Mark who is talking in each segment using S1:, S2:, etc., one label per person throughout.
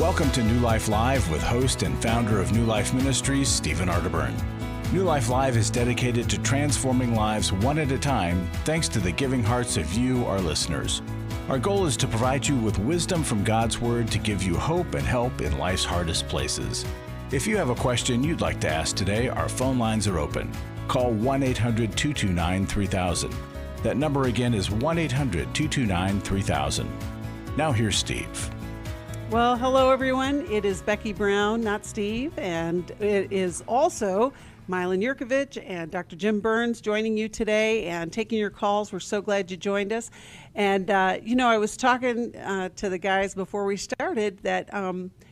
S1: Welcome to New Life Live with host and founder of New Life Ministries, Stephen Arterburn. New Life Live is dedicated to transforming lives one at a time, thanks to the giving hearts of you, our listeners. Our goal is to provide you with wisdom from God's Word to give you hope and help in life's hardest places. If you have a question you'd like to ask today, our phone lines are open. Call 1-800-229-3000. That number again is 1-800-229-3000. Now here's Steve.
S2: Well, hello, everyone. It is Becky Brown, not Steve, and it is also Milan Yerkovich and Dr. Jim Burns joining you today and taking your calls. We're so glad you joined us. And, I was talking to the guys before we started that,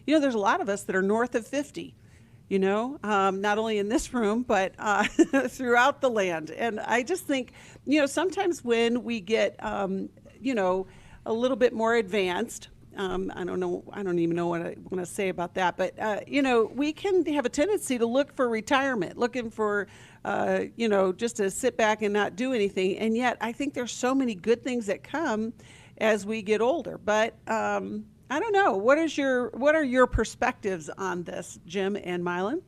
S2: there's a lot of us that are north of 50, not only in this room, but throughout the land. And I just think, sometimes when we get, a little bit more advanced, I don't even know what I want to say about that, but, we can have a tendency to look for retirement, looking for, just to sit back and not do anything. And yet I think there's so many good things that come as we get older. But I don't know. What are your perspectives on this, Jim and Milan?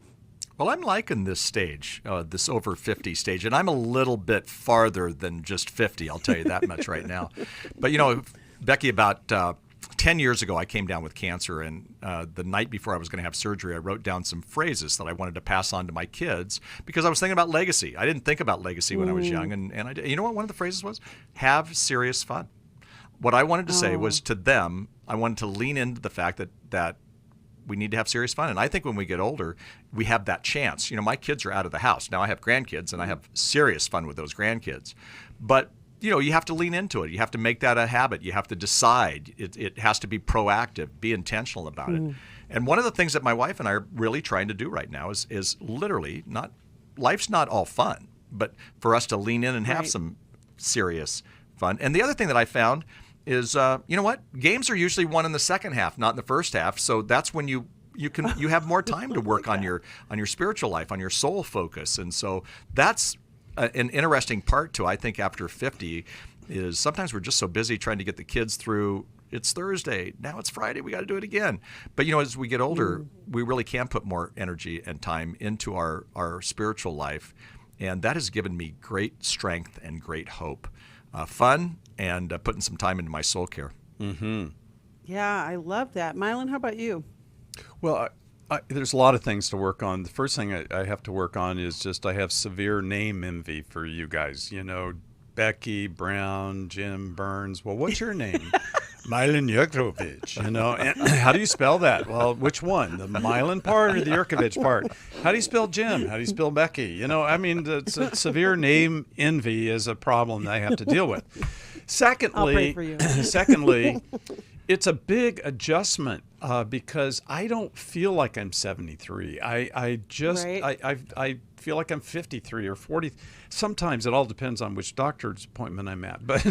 S3: Well, I'm liking this stage, this over 50 stage, and I'm a little bit farther than just 50, I'll tell you that much right now. But, Becky, about 10 years ago, I came down with cancer, and the night before I was going to have surgery, I wrote down some phrases that I wanted to pass on to my kids because I was thinking about legacy. I didn't think about legacy when I was young, and I did. You know what one of the phrases was? Have serious fun. What I wanted to say was to them, I wanted to lean into the fact that we need to have serious fun. And I think when we get older, we have that chance. My kids are out of the house. Now I have grandkids, and I have serious fun with those grandkids. But you have to lean into it. You have to make that a habit. You have to decide. It has to be proactive, be intentional about it. And one of the things that my wife and I are really trying to do right now is literally life's not all fun, but for us to lean in and have some serious fun. And the other thing that I found is, games are usually won in the second half, not in the first half. So that's when you have more time to work on your spiritual life, on your soul focus. And so that's an interesting part too, I think, after 50 is sometimes we're just so busy trying to get the kids through. It's Thursday, now it's Friday, we got to do it again. But as we get older, we really can put more energy and time into our spiritual life, and that has given me great strength and great hope, fun, and putting some time into my soul care.
S2: Mm-hmm. Yeah, I love that. Milan, how about you?
S4: Well, there's a lot of things to work on. The first thing I have to work on is just I have severe name envy for you guys. Becky Brown, Jim Burns. Well, what's your name? Milan Yerkovich. And how do you spell that? Well, which one? The Milan part or the Yerkovich part? How do you spell Jim? How do you spell Becky? The severe name envy is a problem that I have to deal with. Secondly,
S2: I'll pray for you.
S4: Secondly, it's a big adjustment because I don't feel like I'm 73. I feel like I'm 53 or 40. Sometimes it all depends on which doctor's appointment I'm at. But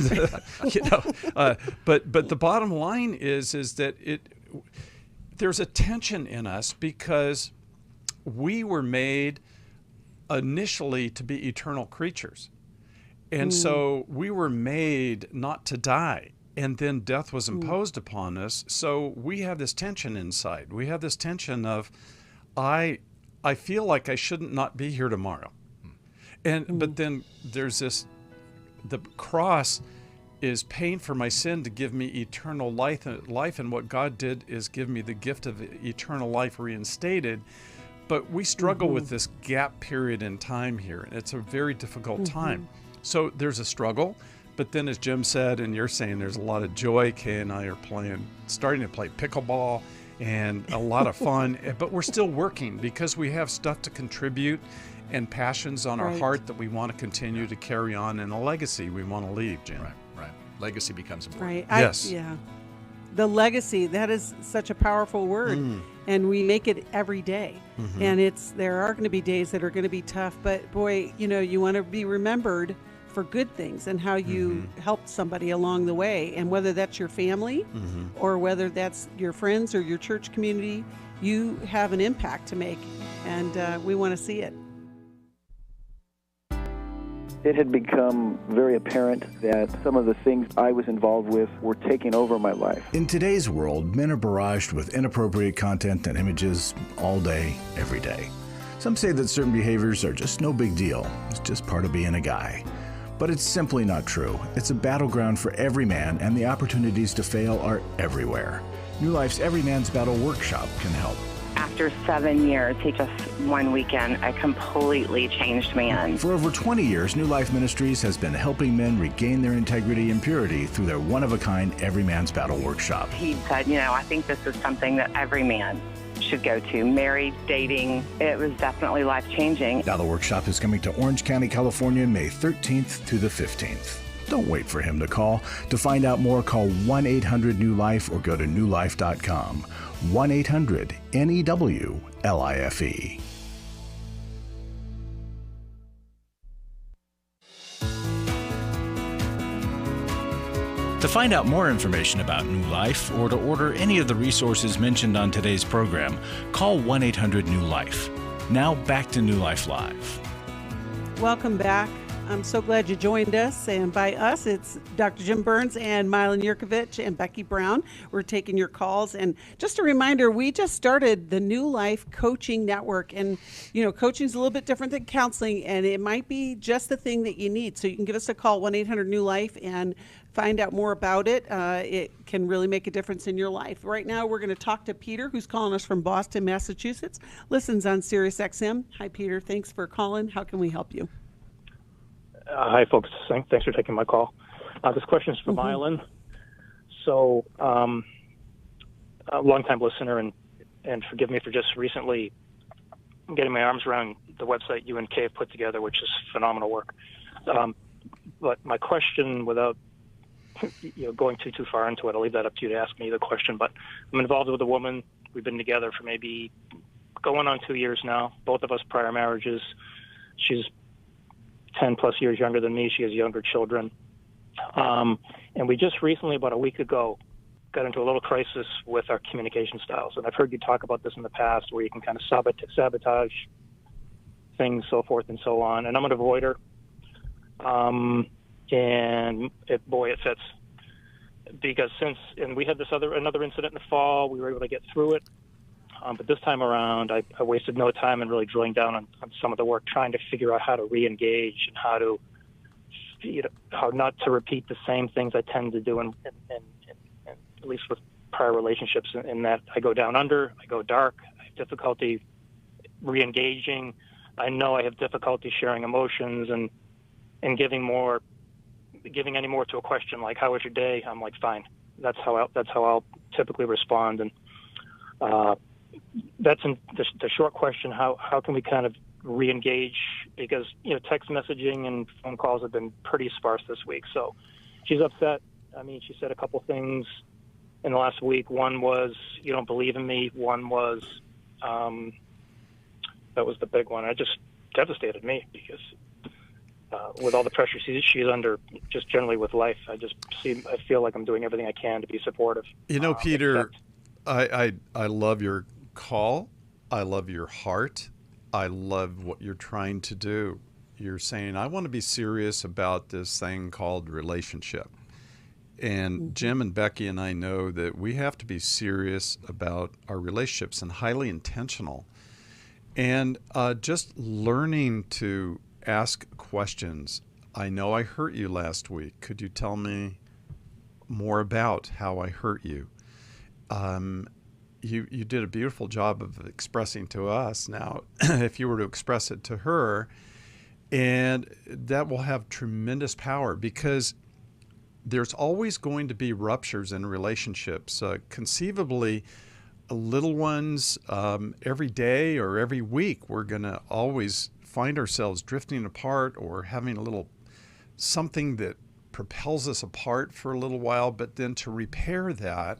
S4: but the bottom line is that there's a tension in us because we were made initially to be eternal creatures, and so we were made not to die. And then death was imposed upon us. So we have this tension inside. We have this tension of, I feel like I shouldn't not be here tomorrow. But then there's this, the cross is paying for my sin to give me eternal life. And what God did is give me the gift of eternal life reinstated. But we struggle with this gap period in time here. And it's a very difficult time. So there's a struggle. But then, as Jim said, and you're saying, there's a lot of joy. Kay and I are starting to play pickleball, and a lot of fun. But we're still working because we have stuff to contribute and passions on our heart that we want to continue to carry on, and a legacy we want to leave, Jim.
S3: Right. Legacy becomes important.
S2: Right.
S4: Yes.
S2: The legacy, that is such a powerful word, and we make it every day. And there are going to be days that are going to be tough, but boy, you want to be remembered for good things and how you helped somebody along the way. And whether that's your family or whether that's your friends or your church community, you have an impact to make, and we want to see it.
S5: It had become very apparent that some of the things I was involved with were taking over my life.
S1: In today's world, men are barraged with inappropriate content and images all day, every day. Some say that certain behaviors are just no big deal. It's just part of being a guy. But it's simply not true. It's a battleground for every man, and the opportunities to fail are everywhere. New Life's Every Man's Battle workshop can help.
S6: After 7 years, just one weekend, a completely changed man.
S1: For over 20 years, New Life Ministries has been helping men regain their integrity and purity through their one-of-a-kind Every Man's Battle workshop.
S6: He said, I think this is something that every man should go to. Married, dating, it was definitely life-changing.
S1: Now the workshop is coming to Orange County, California, May 13th to the 15th. Don't wait for him to call. To find out more, call 1-800-NEW-LIFE or go to newlife.com. 1-800-NEW-LIFE. To find out more information about New Life or to order any of the resources mentioned on today's program, call 1-800-NEW-LIFE. Now back to New Life Live.
S2: Welcome back. I'm so glad you joined us. And by us, it's Dr. Jim Burns and Milan Yerkovich and Becky Brown. We're taking your calls. And just a reminder, we just started the New Life Coaching Network. And, coaching is a little bit different than counseling, and it might be just the thing that you need. So you can give us a call, 1-800-NEW-LIFE, and find out more about it. It can really make a difference in your life. Right now, we're going to talk to Peter, who's calling us from Boston, Massachusetts, listens on Sirius XM. Hi, Peter. Thanks for calling. How can we help you?
S7: Hi, folks. Thanks for taking my call. This question is for Milan. So, a long-time listener, and forgive me for just recently getting my arms around the website you and Kay have put together, which is phenomenal work. But my question, without going too far into it, I'll leave that up to you to ask me the question. But I'm involved with a woman. We've been together for maybe going on 2 years now. Both of us prior marriages. She's 10 plus years younger than me. She has younger children. And we just recently, about a week ago, got into a little crisis with our communication styles. And I've heard you talk about this in the past, where you can kind of sabotage things, so forth and so on. And I'm an avoider. And it fits. Because we had another incident in the fall, we were able to get through it. But this time around, I wasted no time in really drilling down on some of the work, trying to figure out how to re-engage and how not to repeat the same things I tend to do, in at least with prior relationships, in that I go down under, I go dark, I have difficulty re-engaging. I know I have difficulty sharing emotions and giving any more to a question like, how was your day? I'm like, fine. That's how I'll typically respond. And that's the short question. How can we kind of re-engage? Because text messaging and phone calls have been pretty sparse this week. So she's upset. I mean, she said a couple things in the last week. One was, you don't believe in me. One was, that was the big one. It just devastated me because with all the pressure she's under, just generally with life, I feel like I'm doing everything I can to be supportive.
S4: Peter, I love your call. I love your heart. I love what you're trying to do. You're saying, I want to be serious about this thing called relationship. And Jim and Becky and I know that we have to be serious about our relationships and highly intentional. And just learning to ask questions. I know I hurt you last week. Could you tell me more about how I hurt you? You did a beautiful job of expressing to us. Now, if you were to express it to her, and that will have tremendous power, because there's always going to be ruptures in relationships. Conceivably, little ones, every day or every week, we're going to always find ourselves drifting apart or having a little something that propels us apart for a little while, but then to repair that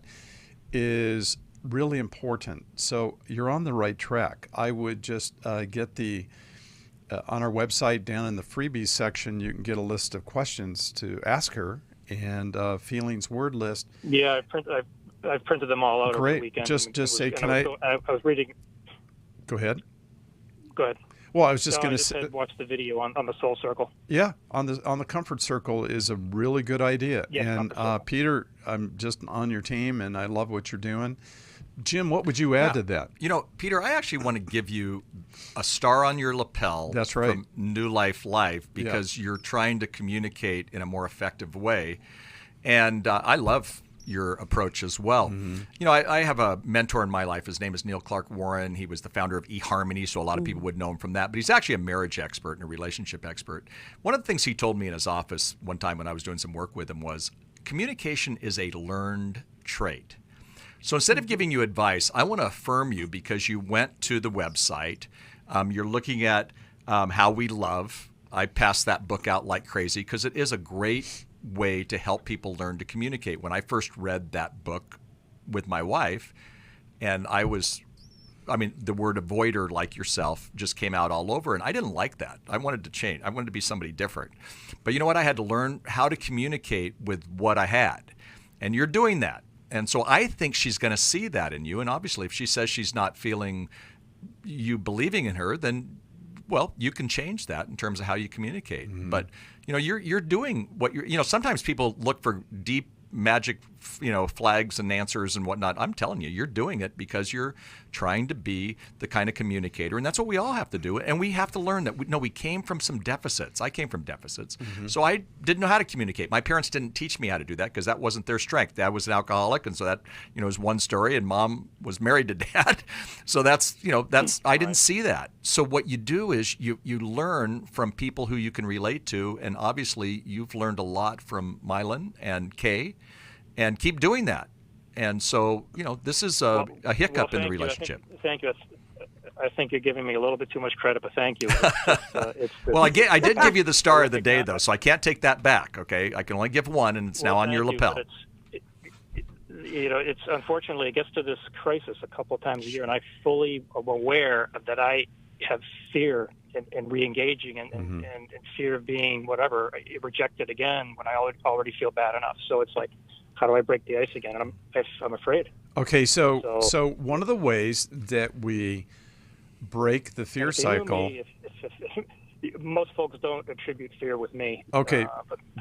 S4: is really important. So you're on the right track. I would just get on our website down in the freebies section, you can get a list of questions to ask her and feelings word list.
S7: Yeah, I've printed them all out over the weekend.
S4: Just say, I was reading. Go ahead.
S7: Go ahead.
S4: Well, I was just going to
S7: say,
S4: say,
S7: watch the video on the Soul Circle.
S4: yeah, on the Comfort Circle is a really good idea.
S7: Yeah,
S4: and Peter, I'm just on your team, and I love what you're doing. Jim, what would you add to that?
S3: You know, Peter, I actually want to give you a star on your lapel.
S4: That's right.
S3: From New Life Live, because you're trying to communicate in a more effective way. And I love your approach as well.
S4: Mm-hmm.
S3: You know, I have a mentor in my life. His name is Neil Clark Warren. He was the founder of eHarmony, so a lot of people would know him from that. But he's actually a marriage expert and a relationship expert. One of the things he told me in his office one time when I was doing some work with him was communication is a learned trait. So instead of giving you advice, I want to affirm you because you went to the website. You're looking at How We Love. I passed that book out like crazy because it is a great way to help people learn to communicate. When I first read that book with my wife, and the word avoider like yourself just came out all over, and I didn't like that. I wanted to change. I wanted to be somebody different. But you know what? I had to learn how to communicate with what I had, and you're doing that. And so I think she's going to see that in you. And obviously, if she says she's not feeling you believing in her, then, well, you can change that in terms of how you communicate. Mm-hmm. But, you know, you're doing what sometimes people look for deep magic, flags and answers and whatnot. I'm telling you, you're doing it because you're trying to be the kind of communicator. And that's what we all have to do. And we have to learn that we came from some deficits. I came from deficits. Mm-hmm. So I didn't know how to communicate. My parents didn't teach me how to do that because that wasn't their strength. Dad was an alcoholic. And so that, is one story. And mom was married to dad. So that's I didn't see that. So what you do is you learn from people who you can relate to. And obviously you've learned a lot from Milan and Kay. And keep doing that. And so, this is a hiccup in the relationship.
S7: Thank you. I think you're giving me a little bit too much credit, but thank you.
S3: Well, I did give you the star of the day, though, so I can't take that back, okay? I can only give one, and it's now on your lapel.
S7: It's unfortunately, it gets to this crisis a couple of times a year, and I fully am aware that I have fear in re-engaging and fear of being rejected again when I already feel bad enough. So it's like, how do I break the ice again? And I'm afraid.
S4: Okay, so one of the ways that we break the fear cycle.
S7: Most folks don't attribute fear with me.
S4: Okay,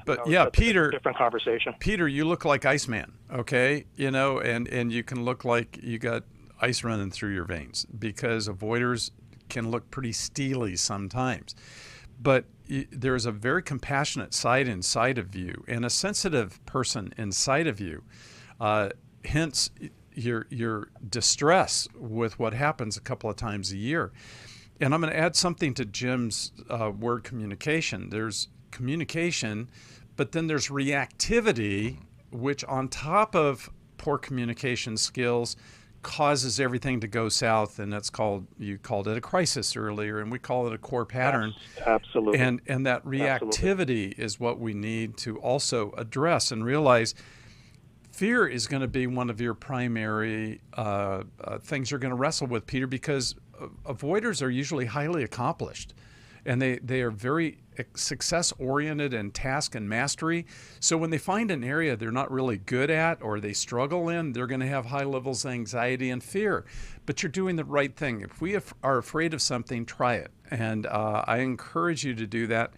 S4: but yeah, Peter.
S7: Different conversation.
S4: Peter, you look like Iceman. Okay, and you can look like you got ice running through your veins because avoiders can look pretty steely sometimes. But there's a very compassionate side inside of you and a sensitive person inside of you. Hence, your distress with what happens a couple of times a year. And I'm going to add something to Jim's word communication. There's communication, but then there's reactivity, which on top of poor communication skills causes everything to go south, and you called it a crisis earlier, and we call it a core pattern.
S7: Yes, absolutely.
S4: And that reactivity is what we need to also address and realize fear is going to be one of your primary things you're going to wrestle with, Peter, because avoiders are usually highly accomplished. And they are very success-oriented and task and mastery. So when they find an area they're not really good at or they struggle in, they're going to have high levels of anxiety and fear. But you're doing the right thing. If we are afraid of something, try it. And I encourage you to do that.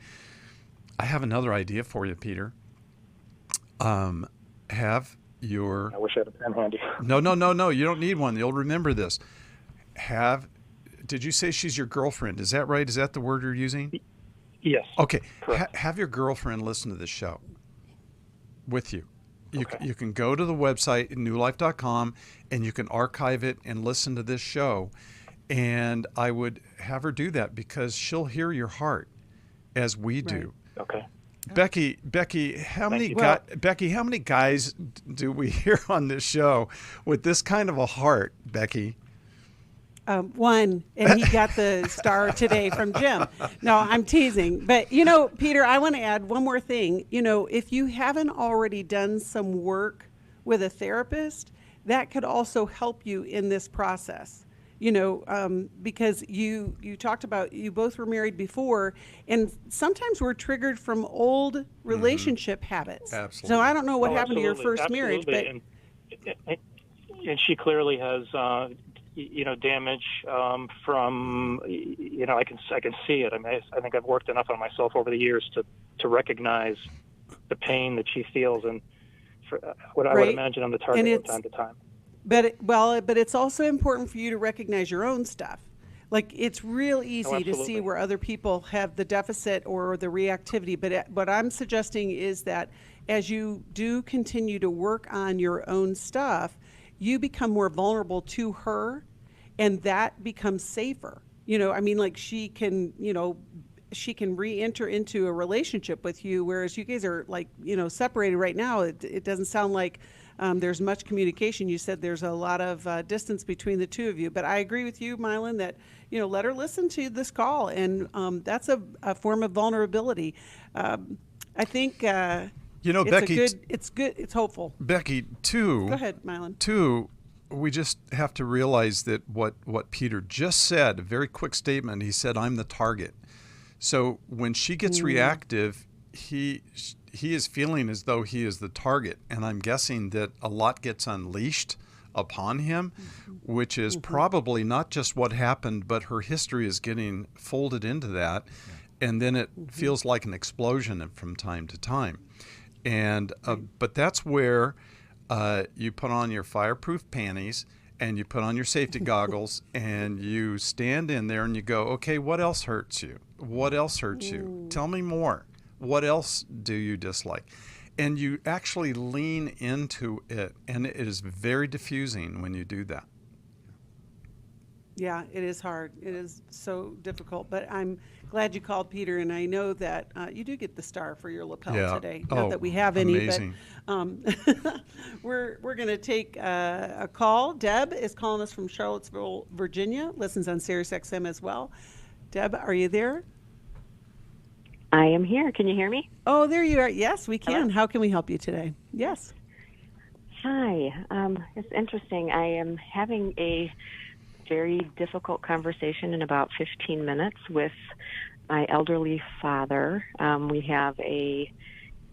S4: I have another idea for you, Peter. Have your...
S7: I wish I had a pen handy.
S4: No. You don't need one. You'll remember this. Did you say she's your girlfriend? Is that right? Is that the word you're using?
S7: Yes.
S4: Okay. Have your girlfriend listen to this show with you. You can go to the website, newlife.com, and you can archive it and listen to this show. And I would have her do that because she'll hear your heart as we do.
S7: Okay.
S4: Becky, how many guys do we hear on this show with this kind of a heart, Becky?
S2: One, and he got the star today from Jim. No, I'm teasing. But, Peter, I want to add one more thing. If you haven't already done some work with a therapist, that could also help you in this process. Because you talked about you both were married before, and sometimes we're triggered from old relationship habits.
S4: Absolutely.
S2: So I don't know what happened to your first marriage, but...
S7: And she clearly has... damage from, I can see it. I mean, I think I've worked enough on myself over the years to recognize the pain that she feels, and what I would imagine I'm the target from time to time.
S2: But it's also important for you to recognize your own stuff. Like, it's real easy to see where other people have the deficit or the reactivity. But what I'm suggesting is that as you do continue to work on your own stuff, you become more vulnerable to her, and that becomes safer. She can re-enter into a relationship with you, whereas you guys are separated right now. It doesn't sound like there's much communication. You said there's a lot of distance between the two of you, but I agree with you, Milan, that let her listen to this call, and that's a form of vulnerability. I think
S4: Becky,
S2: it's good. It's hopeful.
S4: Becky, too.
S2: Go ahead, Milan.
S4: Too, we just have to realize that what Peter just said, a very quick statement. He said, "I'm the target." So when she gets reactive, he is feeling as though he is the target, and I'm guessing that a lot gets unleashed upon him, which is probably not just what happened, but her history is getting folded into that, and then it feels like an explosion from time to time. And but that's where you put on your fireproof panties and you put on your safety goggles and you stand in there and you go, okay, what else hurts you? What else hurts you? Tell me more. What else do you dislike? And you actually lean into it, and it is very diffusing when you do that.
S2: Yeah, it is hard. It is so difficult, but I'm glad you called, Peter, and I know that you do get the star for your lapel today. Not that we have any,
S4: amazing.
S2: But we're going to take a call. Deb is calling us from Charlottesville, Virginia, listens on Sirius XM as well. Deb, are you there?
S8: I am here. Can you hear me?
S2: Oh, there you are. Yes, we can.
S8: Hello?
S2: How can we help you today? Yes.
S8: Hi. It's interesting. I am having a very difficult conversation in about 15 minutes with my elderly father. We have a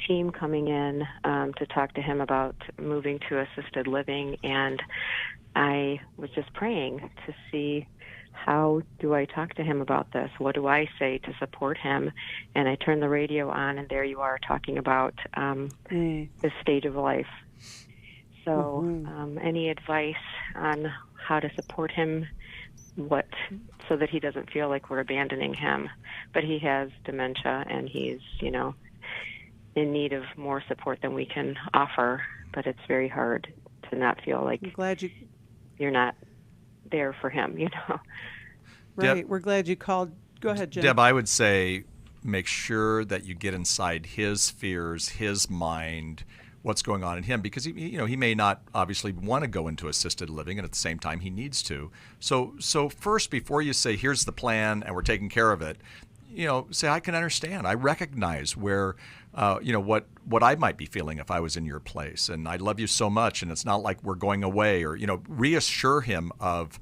S8: team coming in to talk to him about moving to assisted living, and I was just praying to see, how do I talk to him about this? What do I say to support him? And I turned the radio on, and there you are talking about this stage of life. So any advice on how to support him, so that he doesn't feel like we're abandoning him? But he has dementia, and he's, in need of more support than we can offer. But it's very hard to not feel like you're not there for him,
S2: Right.
S3: Deb,
S2: we're glad you called. Go ahead, Jim.
S3: Deb, I would say make sure that you get inside his fears, his mind, what's going on in him, because he may not obviously want to go into assisted living, and at the same time he needs to. So first, before you say here's the plan and we're taking care of it, say I can understand. I recognize where what I might be feeling if I was in your place, and I love you so much, and it's not like we're going away, or reassure him of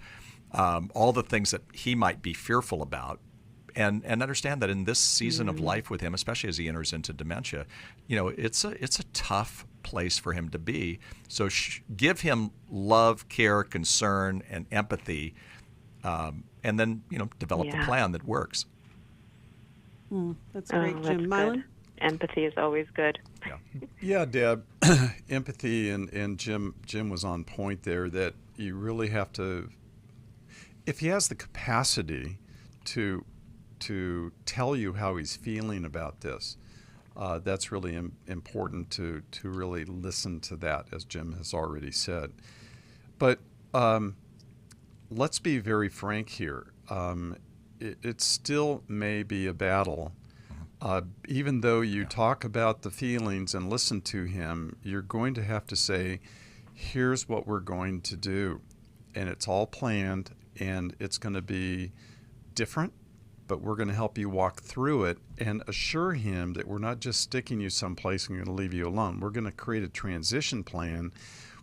S3: all the things that he might be fearful about. And understand that in this season of life with him, especially as he enters into dementia, it's a tough place for him to be. So give him love, care, concern, and empathy, and then develop the plan that works.
S2: That's great,
S8: that's
S2: Jim. Milan?
S8: Good. Empathy is always good.
S4: Yeah, Deb. Empathy, and Jim was on point there, that you really have to, if he has the capacity to tell you how he's feeling about this, that's really important to really listen to that, as Jim has already said. But let's be very frank here. It still may be a battle. Even though you talk about the feelings and listen to him, you're going to have to say, here's what we're going to do. And it's all planned, and it's going to be different, but we're going to help you walk through it and assure him that we're not just sticking you someplace and going to leave you alone. We're going to create a transition plan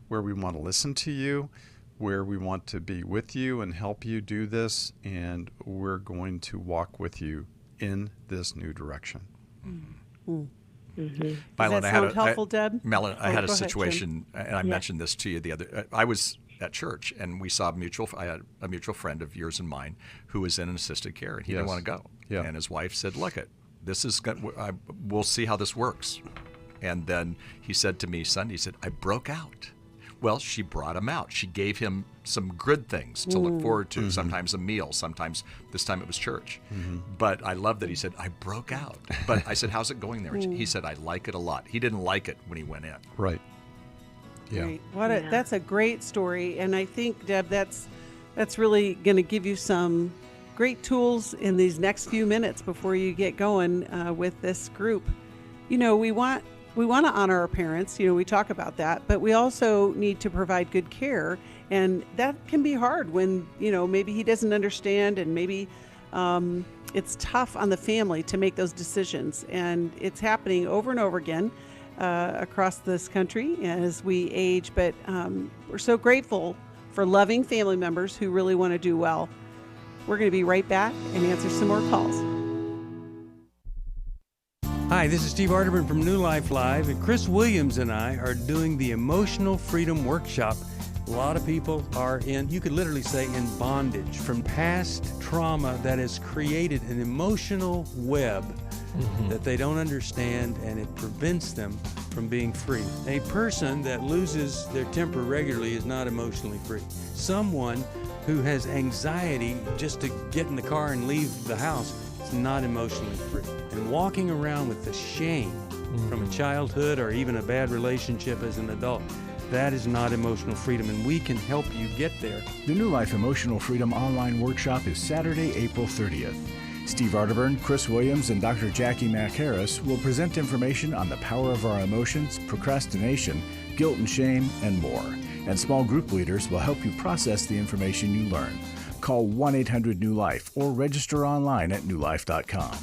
S4: where we want to listen to you, where we want to be with you and help you do this, and we're going to walk with you in this new direction.
S2: Does that sound helpful, Deb?
S3: Melon, I had a
S2: go ahead,
S3: situation, and I mentioned this to you the other. I was at church, and we saw I had a mutual friend of yours and mine who was in an assisted care, and he didn't
S4: Yes.
S3: want to go.
S4: Yeah.
S3: And his wife said, "Look, we'll see how this works." And then he said to me Sunday, he said, "I broke out." Well, she brought him out. She gave him some good things to look forward to, sometimes a meal, sometimes this time it was church. But I love that he said, "I broke out." But I said, "How's it going there?" He said, "I like it a lot." He didn't like it when he went in.
S4: Right. Yeah.
S2: Great. That's a great story, and I think, Deb, that's really going to give you some great tools in these next few minutes before you get going with this group. You know, we want to honor our parents. You know, we talk about that, but we also need to provide good care, and that can be hard when, you know, maybe he doesn't understand, and maybe it's tough on the family to make those decisions, and it's happening over and over again across this country as we age. But we're so grateful for loving family members who really want to do well. We're going to be right back and answer some more calls.
S9: Hi, this is Steve Arterburn from New Life Live, and Chris Williams and I are doing the Emotional Freedom Workshop. A lot of people are you could literally say, in bondage from past trauma that has created an emotional web that they don't understand, and it prevents them from being free. A person that loses their temper regularly is not emotionally free. Someone who has anxiety just to get in the car and leave the house is not emotionally free. And walking around with the shame from a childhood or even a bad relationship as an adult, that is not emotional freedom, and we can help you get there.
S1: The New Life Emotional Freedom Online Workshop is Saturday, April 30th. Steve Arterburn, Chris Williams, and Dr. Jackie Mack Harris will present information on the power of our emotions, procrastination, guilt and shame, and more. And small group leaders will help you process the information you learn. Call 1-800-NEW-LIFE or register online at newlife.com.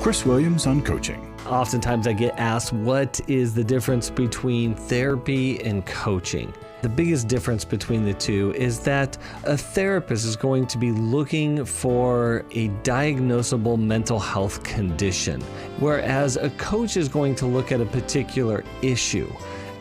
S1: Chris Williams on coaching.
S10: Oftentimes I get asked, what is the difference between therapy and coaching? The biggest difference between the two is that a therapist is going to be looking for a diagnosable mental health condition, whereas a coach is going to look at a particular issue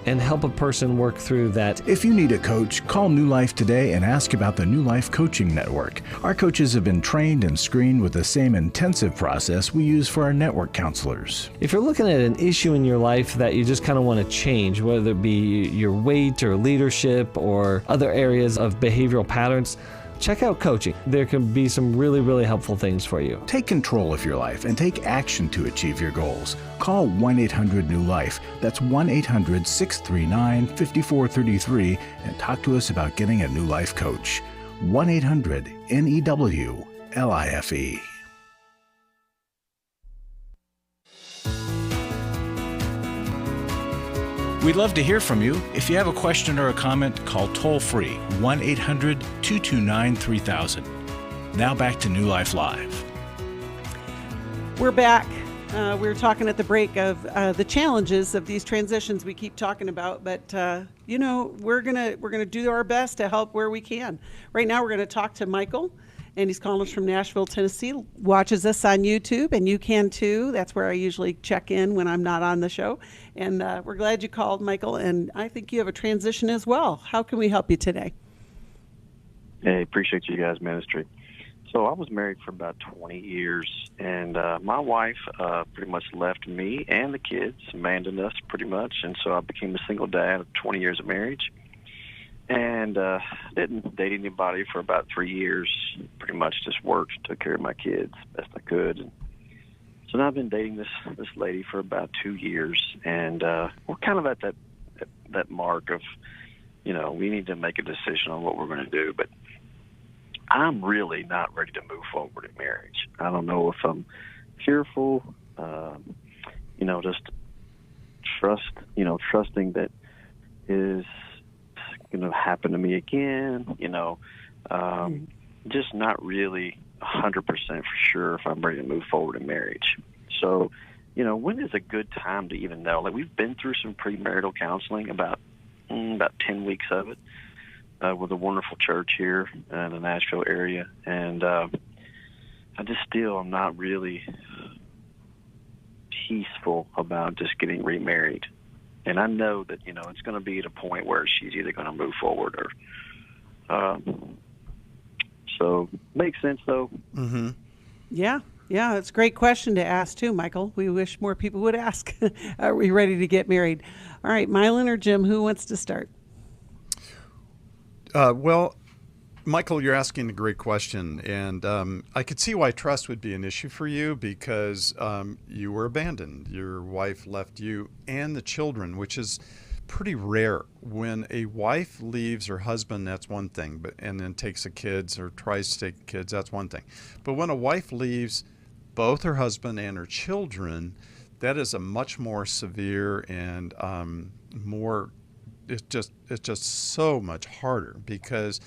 S10: and help a person work through that.
S1: If you need a coach, call New Life today and ask about the New Life Coaching Network. Our coaches have been trained and screened with the same intensive process we use for our network counselors.
S10: If you're looking at an issue in your life that you just kind of want to change, whether it be your weight or leadership or other areas of behavioral patterns, check out coaching. There can be some really, really helpful things for you.
S1: Take control of your life and take action to achieve your goals. Call 1-800-NEW-LIFE. That's 1-800-639-5433 and talk to us about getting a New Life coach. 1-800-NEW-LIFE. We'd love to hear from you. If you have a question or a comment, call toll-free 1-800-229-3000. Now back to New Life Live.
S2: We're back. We were talking at the break of the challenges of these transitions we keep talking about, but you know, we're gonna do our best to help where we can. Right now, we're gonna talk to Michael, and he's calling us from Nashville, Tennessee. Watches us on YouTube, and you can too. That's where I usually check in when I'm not on the show. And we're glad you called, Michael. And I think you have a transition as well. How can we help you today?
S11: Hey, appreciate you guys' ministry. So I was married for about 20 years, and my wife pretty much left me and the kids, abandoned us pretty much, and so I became a single dad of 20 years of marriage, and didn't date anybody for about 3 years, pretty much just worked, took care of my kids best I could. And so now I've been dating this lady for about 2 years, and we're kind of at that mark of, you know, we need to make a decision on what we're going to do, but I'm really not ready to move forward in marriage. I don't know if I'm fearful, you know, just trusting that is going to happen to me again, you know, just not really 100% for sure if I'm ready to move forward in marriage. So, you know, when is a good time to even know? Like, we've been through some premarital counseling, about 10 weeks of it, with a wonderful church here in the Nashville area, and I just still am not really peaceful about just getting remarried. And I know that, it's going to be at a point where she's either going to move forward or, so makes sense though.
S4: Mm-hmm.
S2: Yeah, it's a great question to ask too, Michael. We wish more people would ask. Are we ready to get married? All right, Milan or Jim, who wants to start?
S4: Well, Michael, you're asking a great question, and I could see why trust would be an issue for you because you were abandoned. Your wife left you and the children, which is pretty rare. When a wife leaves her husband, that's one thing, and then takes the kids or tries to take the kids, that's one thing. But when a wife leaves both her husband and her children, that is a much more severe and more. It's just so much harder because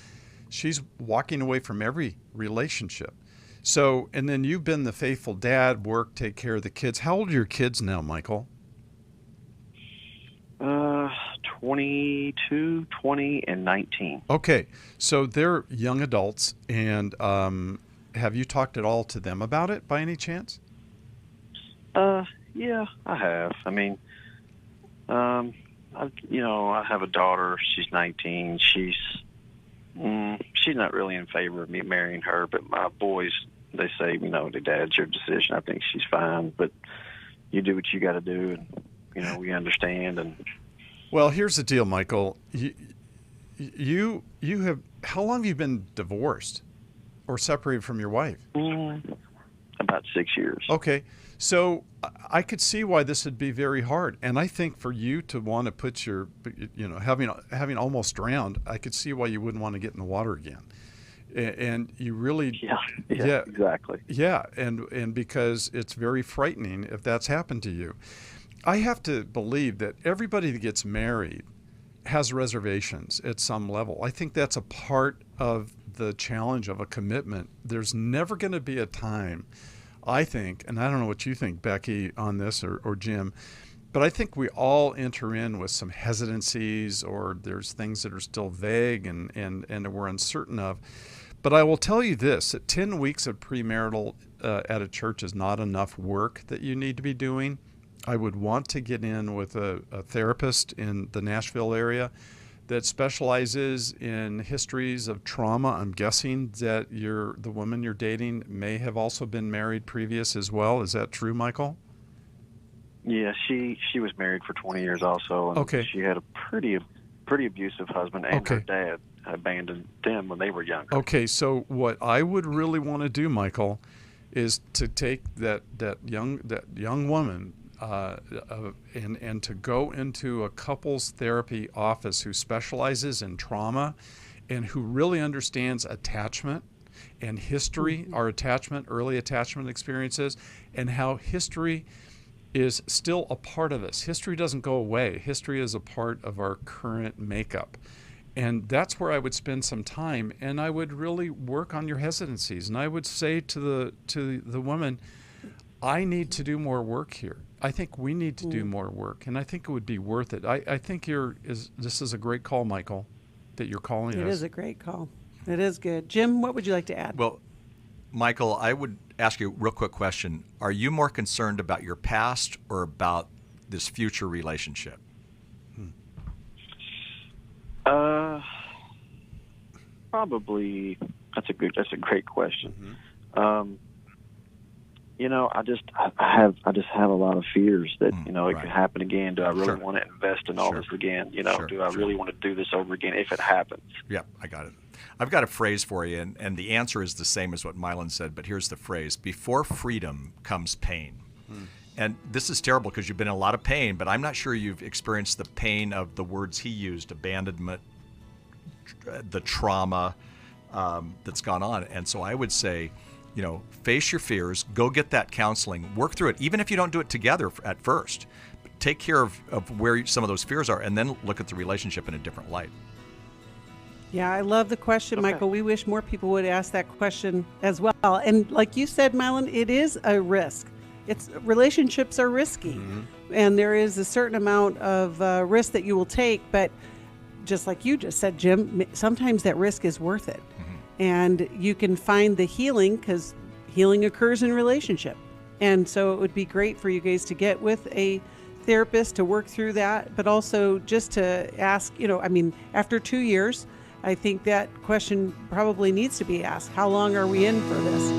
S4: she's walking away from every relationship. So, and then you've been the faithful dad, work, take care of the kids. How old are your kids now, Michael?
S11: 22, 20, and 19.
S4: Okay, so they're young adults, and have you talked at all to them about it by any chance?
S11: Yeah, I have. I mean, I have a daughter. She's 19. She's not really in favor of me marrying her, but my boys, they say, the dad's your decision. I think she's fine, but you do what you got to do, and we understand. And
S4: well, here's the deal, Michael. You have, how long have you been divorced or separated from your wife?
S11: About 6 years.
S4: Okay, so I could see why this would be very hard, and I think for you to want to put your, having almost drowned, I could see why you wouldn't want to get in the water again, and you really,
S11: yeah, exactly,
S4: yeah, and because it's very frightening if that's happened to you. I have to believe that everybody that gets married has reservations at some level. I think that's a part of the challenge of a commitment. There's never going to be a time, I think, and I don't know what you think, Becky, on this or Jim, but I think we all enter in with some hesitancies, or there's things that are still vague and we're uncertain of. But I will tell you this, that 10 weeks of premarital at a church is not enough work that you need to be doing. I would want to get in with a therapist in the Nashville area that specializes in histories of trauma. I'm guessing that the woman you're dating may have also been married previous as well. Is that true, Michael?
S11: Yeah, she was married for 20 years also. And
S4: okay.
S11: She had a pretty abusive husband, and
S4: okay.
S11: Her dad abandoned them when they were younger.
S4: Okay, so what I would really want to do, Michael, is to take that young woman and to go into a couples therapy office who specializes in trauma and who really understands attachment and history, our attachment, early attachment experiences, and how history is still a part of us. History doesn't go away. History is a part of our current makeup. And that's where I would spend some time, and I would really work on your hesitancies. And I would say to the woman, I need to do more work here. I think we need to do more work, and I think it would be worth it. I think this is a great call, Michael, that you're calling us.
S2: It is a great call. It is good. Jim, what would you like to add?
S3: Well, Michael, I would ask you a real quick question. Are you more concerned about your past or about this future relationship?
S11: Probably that's a great question.
S3: Mm-hmm.
S11: I just have a lot of fears that it could happen again. Do I really want to invest in all this again? Do I really want to do this over again if it happens?
S3: Yeah, I got it. I've got a phrase for you, and the answer is the same as what Milan said, but here's the phrase: before freedom comes pain. And this is terrible because you've been in a lot of pain, but I'm not sure you've experienced the pain of the words he used: abandonment, the trauma that's gone on. And so I would say, face your fears, go get that counseling, work through it, even if you don't do it together at first. But take care of where some of those fears are, and then look at the relationship in a different light.
S2: Yeah, I love the question, Michael. We wish more people would ask that question as well. And like you said, Milan, it is a risk. Relationships are risky, and there is a certain amount of risk that you will take. But just like you just said, Jim, sometimes that risk is worth it. And you can find the healing, because healing occurs in relationship. And so it would be great for you guys to get with a therapist to work through that, but also just to ask, after 2 years, I think that question probably needs to be asked. How long are we in for this?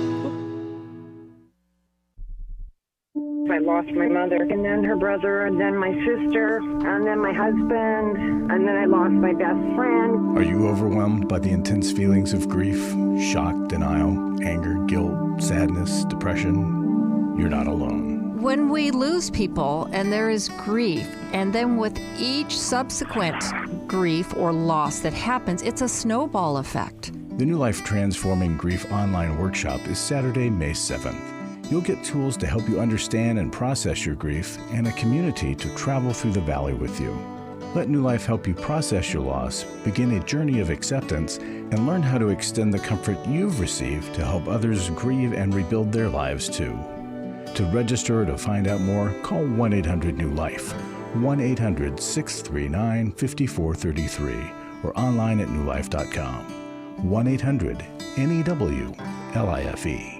S12: I lost my mother, and then her brother, and then my sister, and then my husband, and then I lost my best friend.
S1: Are you overwhelmed by the intense feelings of grief, shock, denial, anger, guilt, sadness, depression? You're not alone.
S13: When we lose people and there is grief, and then with each subsequent grief or loss that happens, it's a snowball effect.
S1: The New Life Transforming Grief online workshop is Saturday, May 7th. You'll get tools to help you understand and process your grief and a community to travel through the valley with you. Let New Life help you process your loss, begin a journey of acceptance, and learn how to extend the comfort you've received to help others grieve and rebuild their lives too. To register or to find out more, call 1-800-NEW-LIFE, 1-800-639-5433, or online at newlife.com. 1-800-NEW-LIFE.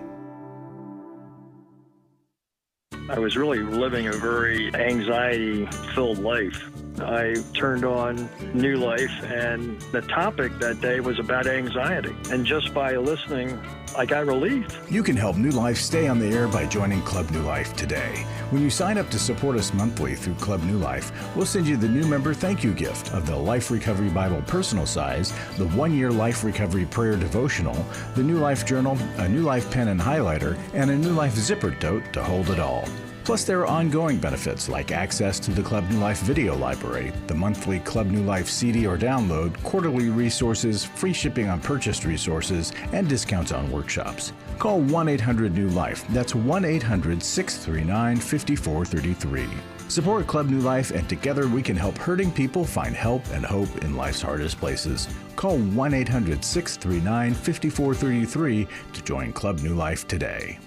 S14: I was really living a very anxiety-filled life. I turned on New Life, and the topic that day was about anxiety. And just by listening, I got relief.
S1: You can help New Life stay on the air by joining Club New Life today. When you sign up to support us monthly through Club New Life, we'll send you the new member thank you gift of the Life Recovery Bible personal size, the 1-year Life Recovery Prayer Devotional, the New Life Journal, a New Life pen and highlighter, and a New Life zipper tote to hold it all. Plus, there are ongoing benefits like access to the Club New Life video library, the monthly Club New Life CD or download, quarterly resources, free shipping on purchased resources, and discounts on workshops. Call 1-800-NEW-LIFE. That's 1-800-639-5433. Support Club New Life, and together we can help hurting people find help and hope in life's hardest places. Call 1-800-639-5433 to join Club New Life today.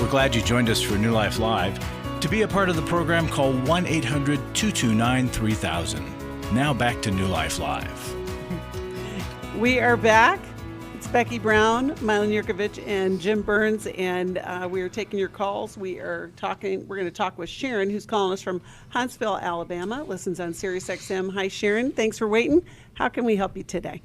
S1: We're glad you joined us for New Life Live. To be a part of the program, call 1-800-229-3000. Now back to New Life Live.
S2: We are back. It's Becky Brown, Milan Yerkovich, and Jim Burns, and we are taking your calls. We're going to talk with Sharon, who's calling us from Huntsville, Alabama, listens on Sirius XM. Hi, Sharon. Thanks for waiting. How can we help you today?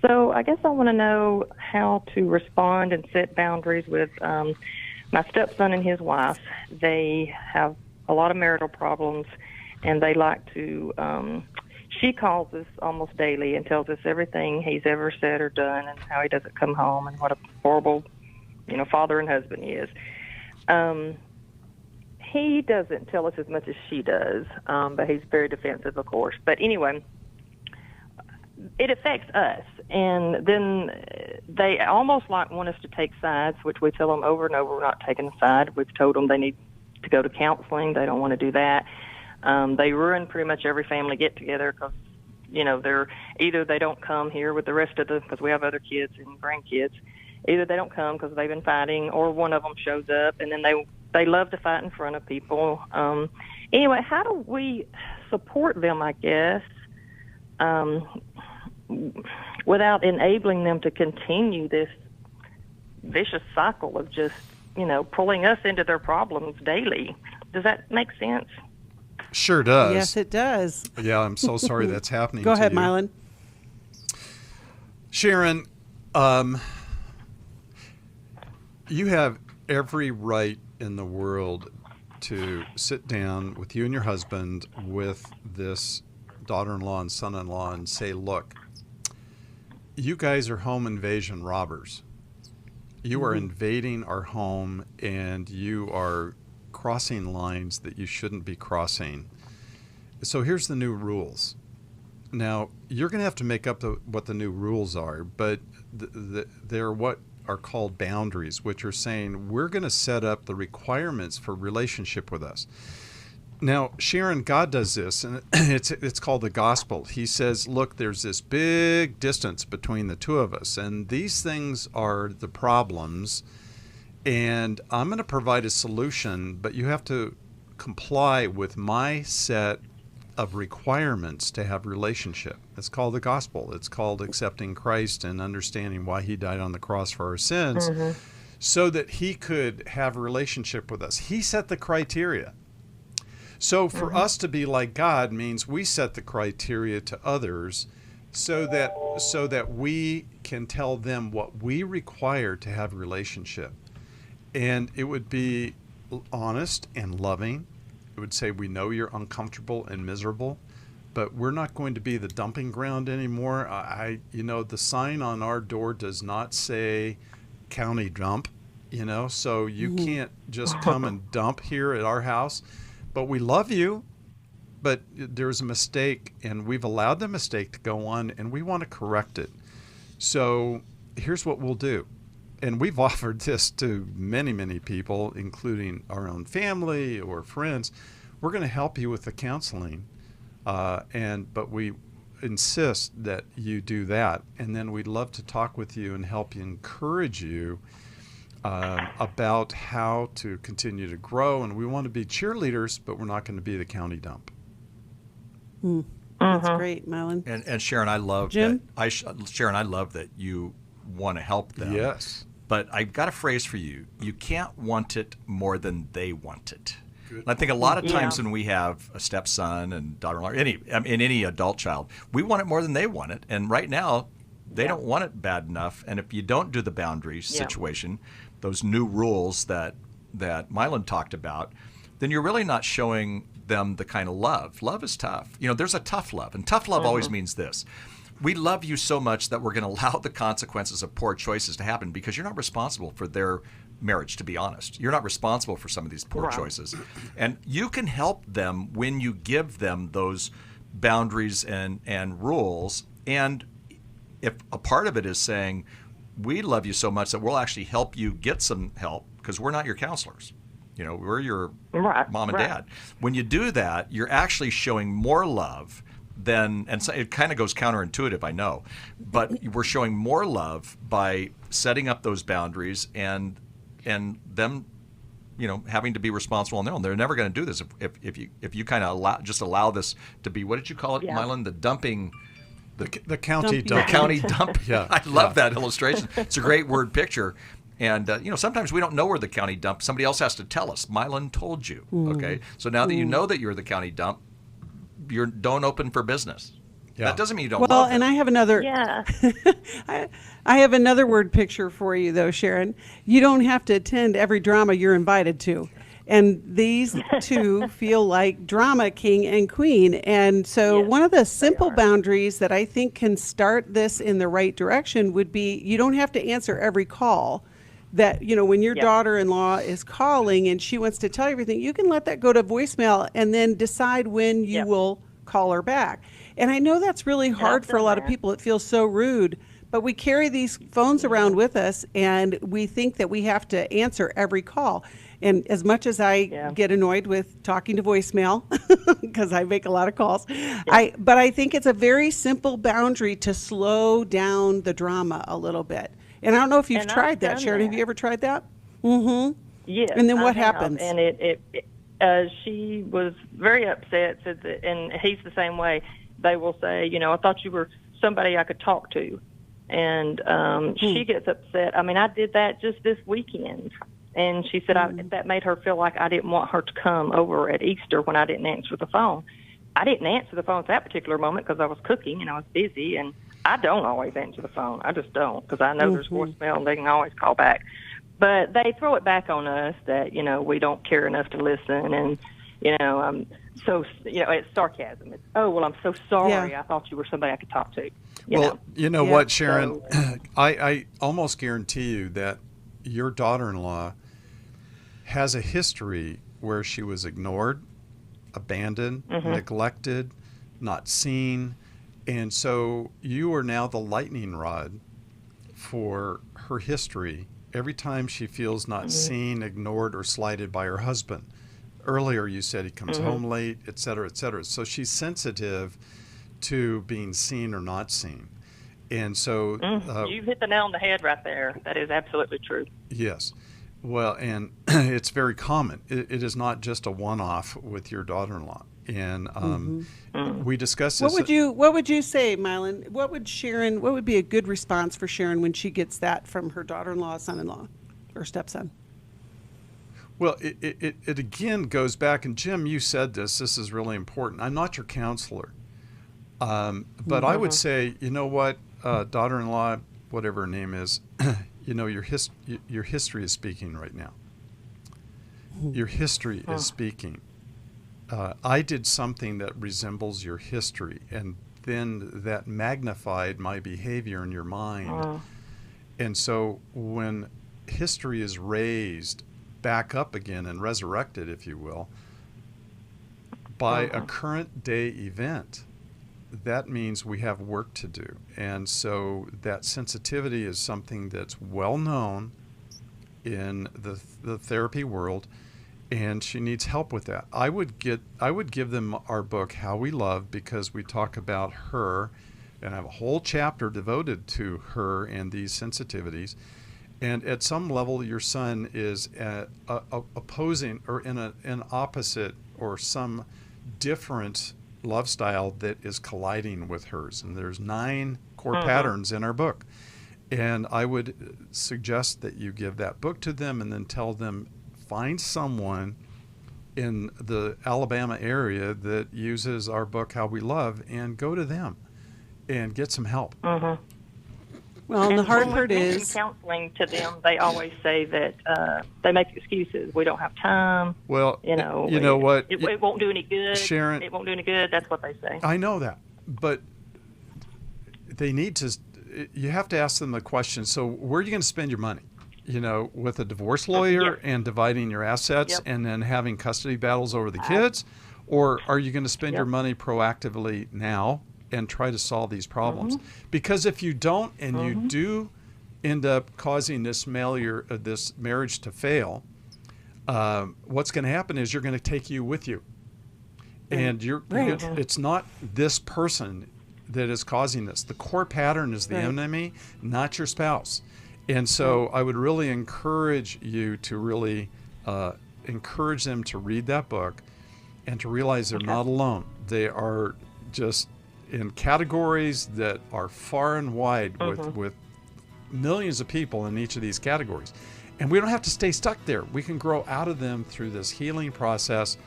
S8: So I guess I want to know how to respond and set boundaries with my stepson and his wife. They have a lot of marital problems, and they like to, she calls us almost daily and tells us everything he's ever said or done and how he doesn't come home and what a horrible, father and husband he is. He doesn't tell us as much as she does, but he's very defensive, of course. But anyway, it affects us, and then they almost want us to take sides, which we tell them over and over we're not taking a side. We've told them they need to go to counseling. They don't want to do that. They ruin pretty much every family get-together because, they're either they don't come here with the rest of because we have other kids and grandkids. Either they don't come because they've been fighting, or one of them shows up, and then they love to fight in front of people. Anyway, how do we support them, I guess, without enabling them to continue this vicious cycle of just, pulling us into their problems daily? Does that make sense?
S4: Sure does.
S2: Yes, it does.
S4: Yeah, I'm so sorry that's happening.
S2: Go ahead,
S4: to you.
S2: Milan.
S4: Sharon, you have every right in the world to sit down with you and your husband with this daughter-in-law and son-in-law and say, look, you guys are home invasion robbers. You are invading our home, and you are crossing lines that you shouldn't be crossing. So here's the new rules. Now, you're going to have to make up what the new rules are, but they're what are called boundaries, which are saying we're going to set up the requirements for relationship with us. Now, Sharon, God does this, and it's called the gospel. He says, look, there's this big distance between the two of us, and these things are the problems, and I'm going to provide a solution, but you have to comply with my set of requirements to have relationship. It's called the gospel. It's called accepting Christ and understanding why he died on the cross for our sins, so that he could have a relationship with us. He set the criteria. So for us to be like God means we set the criteria to others so that we can tell them what we require to have a relationship. And it would be honest and loving. It would say, we know you're uncomfortable and miserable, but we're not going to be the dumping ground anymore. The sign on our door does not say county dump, so you can't just come and dump here at our house. But we love you, but there's a mistake, and we've allowed the mistake to go on, and we want to correct it. So here's what we'll do. And we've offered this to many, many people, including our own family or friends. We're going to help you with the counseling, but we insist that you do that. And then we'd love to talk with you and help you, encourage you about how to continue to grow. And we want to be cheerleaders, but we're not going to be the county dump.
S2: That's great, Milan.
S3: And Sharon, I love
S2: Jim?
S3: that. Sharon, I love that you want to help them.
S4: Yes.
S3: But I've got a phrase for you. You can't want it more than they want it. And I think a lot of times when we have a stepson and daughter-in-law, any adult child, we want it more than they want it. And right now, they don't want it bad enough. And if you don't do the boundaries situation, those new rules that Milan talked about, then you're really not showing them the kind of love. Love is tough. There's a tough love. And tough love always means this. We love you so much that we're going to allow the consequences of poor choices to happen because you're not responsible for their marriage, to be honest. You're not responsible for some of these poor choices. And you can help them when you give them those boundaries and rules. And if a part of it is saying, we love you so much that we'll actually help you get some help because we're not your counselors. We're your mom and dad. When you do that, you're actually showing more love and so it kind of goes counterintuitive, I know, but we're showing more love by setting up those boundaries and them, having to be responsible on their own. They're never going to do this if you kind of allow this to be, what did you call it, Milan? The dumping.
S4: The county dump.
S3: The county dump. I love that illustration. It's a great word picture. And, sometimes we don't know we're the county dump. Somebody else has to tell us. Milan told you. Okay. So now that you know that you're the county dump, you don't open for business. That doesn't mean you don't love
S2: Well,
S3: them.
S2: and I have another. I have another word picture for you, though, Sharon. You don't have to attend every drama you're invited to. And these two feel like drama king and queen. And so one of the simple boundaries that I think can start this in the right direction would be you don't have to answer every call. That, when your daughter-in-law is calling and she wants to tell you everything, you can let that go to voicemail and then decide when you will call her back. And I know that's really hard for a lot of people. It feels so rude. But we carry these phones around with us, and we think that we have to answer every call. And as much as I get annoyed with talking to voicemail, because I make a lot of calls, but I think it's a very simple boundary to slow down the drama a little bit. And I don't know if you've tried that, Sharon. Have you ever tried that?
S15: Yes.
S2: And then what
S15: I have.
S2: happens?
S15: And she was very upset, said that, and he's the same way. They will say, I thought you were somebody I could talk to. And she gets upset. I mean, I did that just this weekend. And she said that made her feel like I didn't want her to come over at Easter when I didn't answer the phone. I didn't answer the phone at that particular moment because I was cooking and I was busy. And I don't always answer the phone. I just don't because I know there's voicemail and they can always call back. But they throw it back on us that, we don't care enough to listen. And, it's sarcasm. It's, I'm so sorry. I thought you were somebody I could talk to.
S4: You know what, Sharon? So, I almost guarantee you that your daughter-in-law has a history where she was ignored, abandoned, neglected, not seen. And so you are now the lightning rod for her history every time she feels not seen, ignored, or slighted by her husband. Earlier you said he comes home late, et cetera, et cetera. So she's sensitive to being seen or not seen. And so
S15: you've hit the nail on the head right there. That is absolutely true.
S4: Yes. Well, and it's very common. It is not just a one-off with your daughter-in-law. And we discussed this.
S2: What would you say, Milan? What would be a good response for Sharon when she gets that from her daughter-in-law, son-in-law, or stepson?
S4: Well, it again goes back, and Jim, you said this is really important. I'm not your counselor. But I would say, you know what, daughter-in-law, whatever her name is, your history is speaking right now. Your history is speaking. I did something that resembles your history, and then that magnified my behavior in your mind. And so when history is raised back up again and resurrected, if you will, by a current day event, that means we have work to do. And so that sensitivity is something that's well known in the therapy world, and she needs help with that. I would give them our book, How We Love, because we talk about her and have a whole chapter devoted to her and these sensitivities. And at some level, your son is opposing or in an opposite or some different love style that is colliding with hers. And there's 9 core patterns in our book. And I would suggest that you give that book to them and then tell them, find someone in the Alabama area that uses our book, How We Love, and go to them and get some help.
S2: Well, and the hard part is
S15: counseling to them. They always say that they make excuses. We don't have time.
S4: Well,
S15: you know
S4: what?
S15: It won't do any good.
S4: Sharon,
S15: it won't do any good. That's what they say.
S4: I know that, but they need to. You have to ask them the question. So, where are you going to spend your money? With a divorce lawyer and dividing your assets and then having custody battles over the kids, or are you going to spend your money proactively now and try to solve these problems? Because if you don't, and you do end up causing this marriage to fail, what's going to happen is you're going to take you with you, and it's not this person that is causing this. The core pattern is the enemy, not your spouse. And so I would really encourage you to really encourage them to read that book and to realize they're not alone. They are just in categories that are far and wide with millions of people in each of these categories. And we don't have to stay stuck there. We can grow out of them through this healing process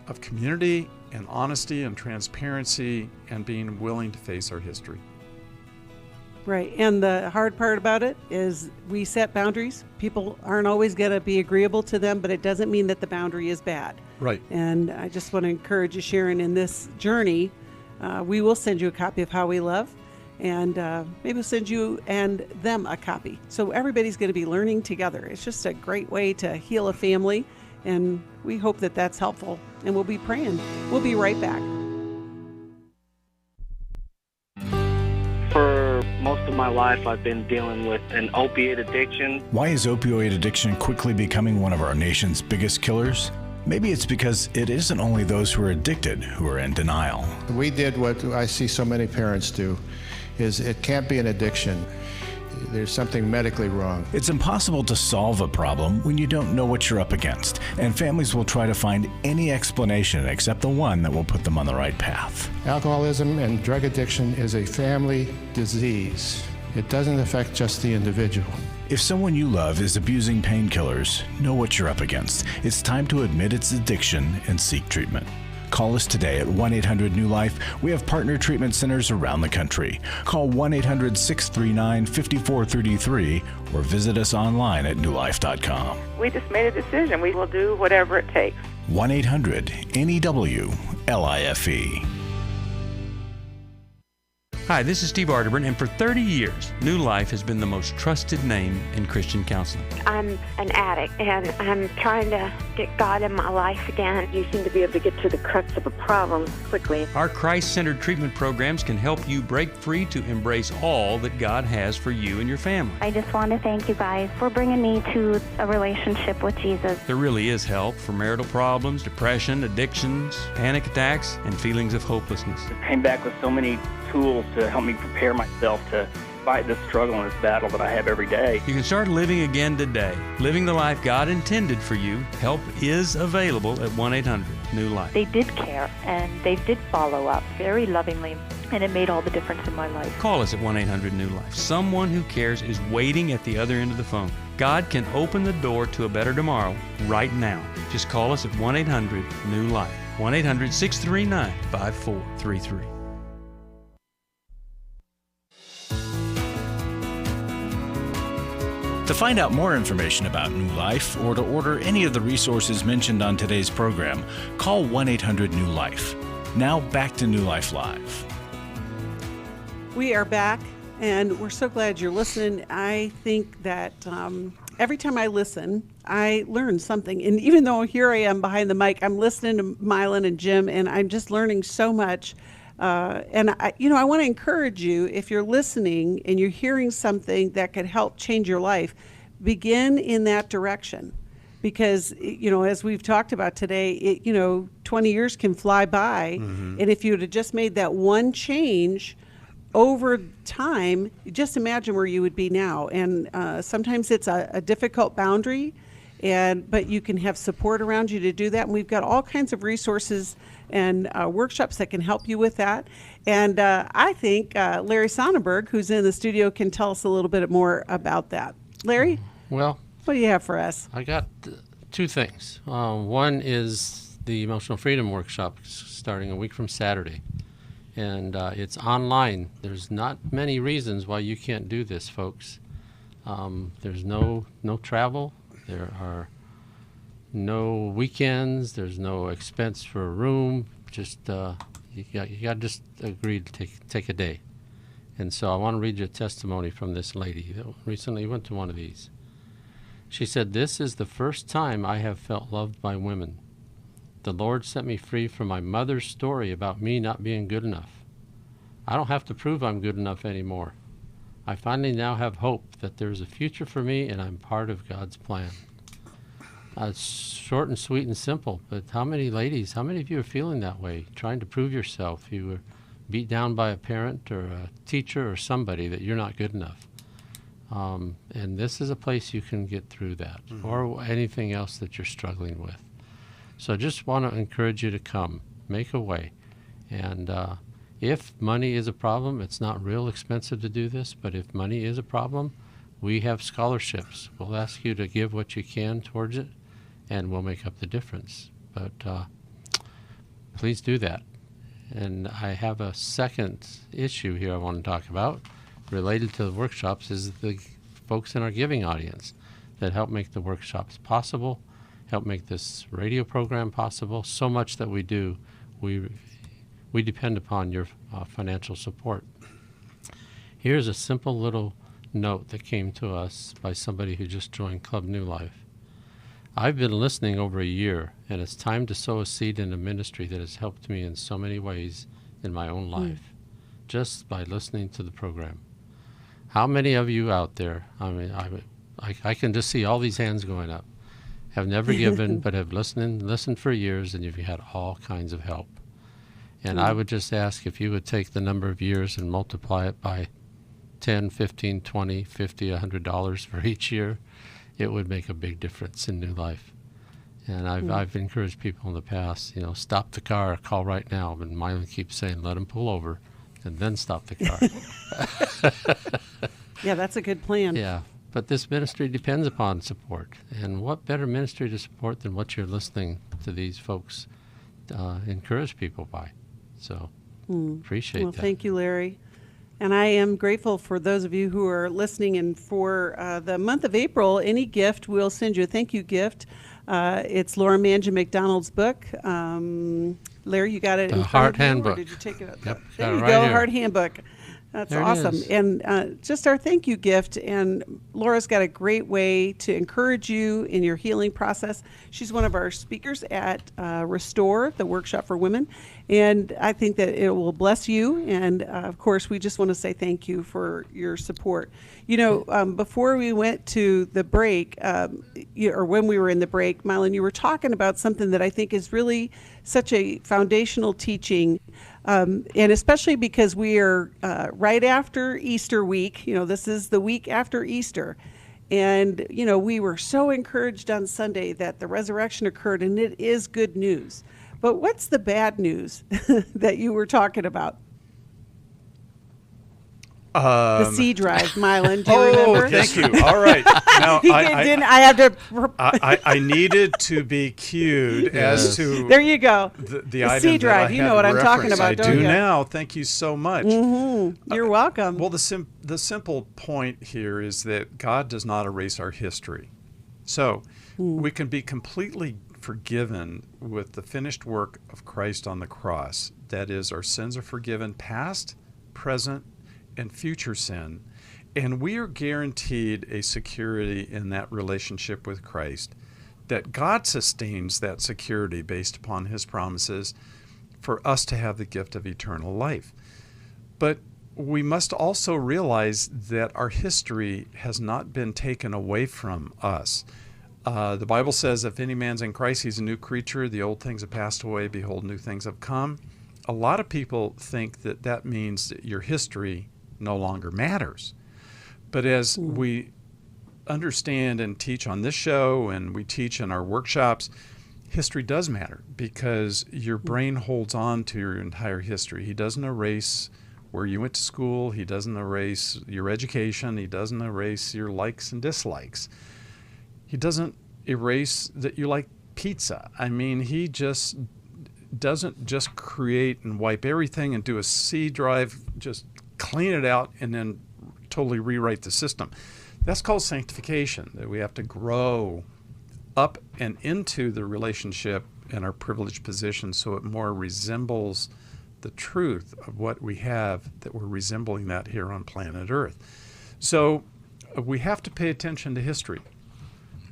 S4: of community and honesty and transparency and being willing to face our history.
S2: Right. And the hard part about it is we set boundaries. People aren't always going to be agreeable to them, but it doesn't mean that the boundary is bad.
S4: Right.
S2: And I just want to encourage you, Sharon, in this journey, we will send you a copy of How We Love, and maybe we'll send you and them a copy. So everybody's going to be learning together. It's just a great way to heal a family, and we hope that that's helpful. And we'll be praying. We'll be right back.
S16: Most of my life, I've been dealing with an opiate addiction.
S1: Why is opioid addiction quickly becoming one of our nation's biggest killers? Maybe it's because it isn't only those who are addicted who are in denial.
S17: We did what I see so many parents do, is it can't be an addiction. There's something medically wrong.
S1: It's impossible to solve a problem when you don't know what you're up against, and families will try to find any explanation except the one that will put them on the right path.
S17: Alcoholism and drug addiction is a family disease. It doesn't affect just the individual.
S1: If someone you love is abusing painkillers, know what you're up against. It's time to admit its addiction and seek treatment. Call us today at 1-800-NEW-LIFE. We have partner treatment centers around the country. Call 1-800-639-5433 or visit us online at newlife.com.
S18: We just made a decision. We will do whatever it takes.
S1: 1-800-NEW-LIFE.
S9: Hi, this is Steve Arterburn, and for 30 years, New Life has been the most trusted name in Christian counseling.
S19: I'm an addict, and I'm trying to get God in my life again. You seem to be able to get to the crux of a problem quickly.
S9: Our Christ-centered treatment programs can help you break free to embrace all that God has for you and your family.
S20: I just want to thank you guys for bringing me to a relationship with Jesus.
S9: There really is help for marital problems, depression, addictions, panic attacks, and feelings of hopelessness.
S16: I came back with so many tools to help me prepare myself to fight this struggle and this battle that I have every day.
S9: You can start living again today, living the life God intended for you. Help is available at 1-800-NEW-LIFE.
S21: They did care, and they did follow up very lovingly, and it made all the difference in my life.
S9: Call us at 1-800-NEW-LIFE. Someone who cares is waiting at the other end of the phone. God can open the door to a better tomorrow right now. Just call us at 1-800-NEW-LIFE. 1-800-639-5433.
S1: To find out more information about New Life or to order any of the resources mentioned on today's program, call 1-800-NEW-LIFE. Now back to New Life Live.
S2: We are back, and we're so glad you're listening. I think that every time I listen, I learn something. And even though here I am behind the mic, I'm listening to Milan and Jim, and I'm just learning so much. And I want to encourage you, if you're listening and you're hearing something that could help change your life, begin in that direction. Because, as we've talked about today, 20 years can fly by. Mm-hmm. And if you would have just made that one change over time, just imagine where you would be now. And sometimes it's a difficult boundary, but you can have support around you to do that. And we've got all kinds of resources and workshops that can help you with that. And I think Larry Sonnenberg, who's in the studio, can tell us a little bit more about that. Larry?
S22: Well,
S2: what do you have for us?
S22: I got two things. One is the Emotional Freedom Workshop starting a week from Saturday. And it's online. There's not many reasons why you can't do this, folks. There's no travel. There are no weekends. There's no expense for a room. Just you got to just agree to take a day. And so I want to read you a testimony from this lady that recently went to one of these. She said, "This is the first time I have felt loved by women. The Lord set me free from my mother's story about me not being good enough. I don't have to prove I'm good enough anymore. I finally now have hope that there's a future for me and I'm part of God's plan." It's short and sweet and simple, but how many of you are feeling that way, trying to prove yourself? You were beat down by a parent or a teacher or somebody that you're not good enough. And this is a place you can get through that, or anything else that you're struggling with. So I just want to encourage you to come, make a way. And if money is a problem, it's not real expensive to do this, but if money is a problem, we have scholarships. We'll ask you to give what you can towards it, and we'll make up the difference. But please do that. And I have a second issue here I want to talk about related to the workshops, is the folks in our giving audience that help make the workshops possible, help make this radio program possible. So much that we do, we depend upon your financial support. Here's a simple little note that came to us by somebody who just joined Club New Life. "I've been listening over a year, and it's time to sow a seed in a ministry that has helped me in so many ways in my own life, just by listening to the program." How many of you out there, I can just see all these hands going up, have never given but have listened for years, and you've had all kinds of help. And I would just ask if you would take the number of years and multiply it by 10, 15, 20, 50, $100 for each year, it would make a big difference in New Life. And I've encouraged people in the past, stop the car, call right now. But Milan keeps saying, let them pull over and then stop the car.
S2: Yeah, that's a good plan.
S22: Yeah, but this ministry depends upon support. And what better ministry to support than what you're listening to these folks encourage people by. So appreciate that.
S2: Well, thank you, Larry. And I am grateful for those of you who are listening. And for the month of April, any gift, we'll send you a thank you gift. It's Laura Manja McDonald's book. Larry, you got it in
S22: the
S2: Heart
S22: Handbook.
S2: Or did you take it out?
S22: Yep,
S2: there you
S22: right
S2: go,
S22: here.
S2: Heart Handbook. That's
S22: there
S2: awesome. And just our thank you gift. And Laura's got a great way to encourage you in your healing process. She's one of our speakers at Restore, the workshop for women. And I think that it will bless you. And of course, we just want to say thank you for your support. Before we went to the break, or when we were in the break, Milan, you were talking about something that I think is really such a foundational teaching And especially because we are right after Easter week. This is the week after Easter. And, we were so encouraged on Sunday that the resurrection occurred, and it is good news. But what's the bad news that you were talking about? The C drive, Milan. Do you remember?
S4: Thank you. All right. Now, I needed to be cued as to
S2: there you go.
S4: The
S2: C
S4: item
S2: drive.
S4: that I
S2: You
S4: had
S2: know what I'm talking
S4: referenced.
S2: about, don't
S4: I do
S2: you?
S4: now. Thank you so much.
S2: Mm-hmm. You're welcome.
S4: Well, the simple point here is that God does not erase our history. So we can be completely forgiven with the finished work of Christ on the cross. That is, our sins are forgiven, past, present, and future sin, and we are guaranteed a security in that relationship with Christ, that God sustains that security based upon his promises for us to have the gift of eternal life. But we must also realize that our history has not been taken away from us. The Bible says, if any man's in Christ, he's a new creature. The old things have passed away. Behold, new things have come. A lot of people think that that means that your history no longer matters. But as we understand and teach on this show, and we teach in our workshops, history does matter, because your brain holds on to your entire history. He doesn't erase where you went to school. He doesn't erase your education. He doesn't erase your likes and dislikes. He doesn't erase that you like pizza. I mean, he just doesn't just create and wipe everything and do a C drive, just clean it out and then totally rewrite the system. That's called sanctification, that we have to grow up and into the relationship and our privileged position so it more resembles the truth of what we have, that we're resembling that here on planet Earth. So we have to pay attention to history.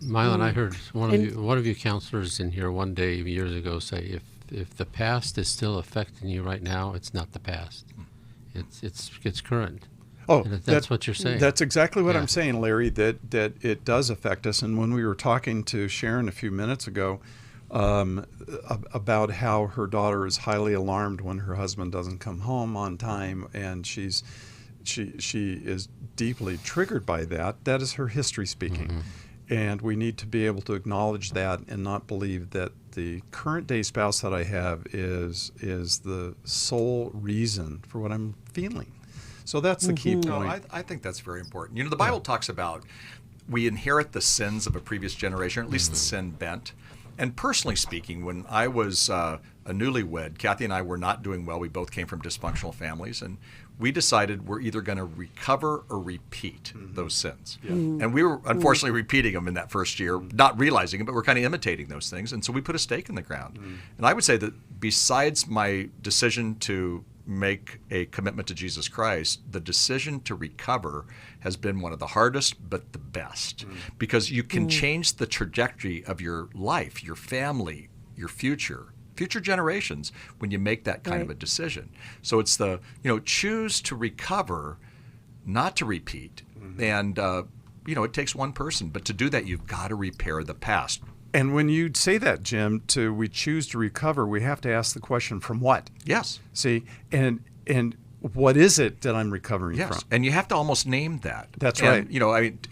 S22: Milan, I heard one of you counselors in here one day years ago say, if the past is still affecting you right now, it's not the past. It's current.
S4: Oh,
S22: that's what you're saying.
S4: That's exactly what I'm saying, Larry, that it does affect us. And when we were talking to Sharon a few minutes ago about how her daughter is highly alarmed when her husband doesn't come home on time, and she is deeply triggered by that, that is her history speaking. Mm-hmm. And we need to be able to acknowledge that and not believe that the current day spouse that I have is the sole reason for what I'm feeling. So that's the key point.
S3: No, I think that's very important. The Bible talks about we inherit the sins of a previous generation, or at least the sin bent. And personally speaking, when I was a newlywed, Kathy and I were not doing well. We both came from dysfunctional families, and we decided we're either going to recover or repeat those sins. Yeah. And we were unfortunately repeating them in that first year, not realizing it, but we're kind of imitating those things. And so we put a stake in the ground. And I would say that besides my decision to make a commitment to Jesus Christ, the decision to recover has been one of the hardest but the best, because you can change the trajectory of your life, your family, your future generations when you make that kind of a decision. So it's the, choose to recover, not to repeat. And, it takes one person, but to do that, you've got to repair the past.
S4: And when you say that, Jim, we choose to recover, we have to ask the question, from what?
S3: Yes.
S4: See, and what is it that I'm recovering from?
S3: And you have to almost name that.
S4: That's right.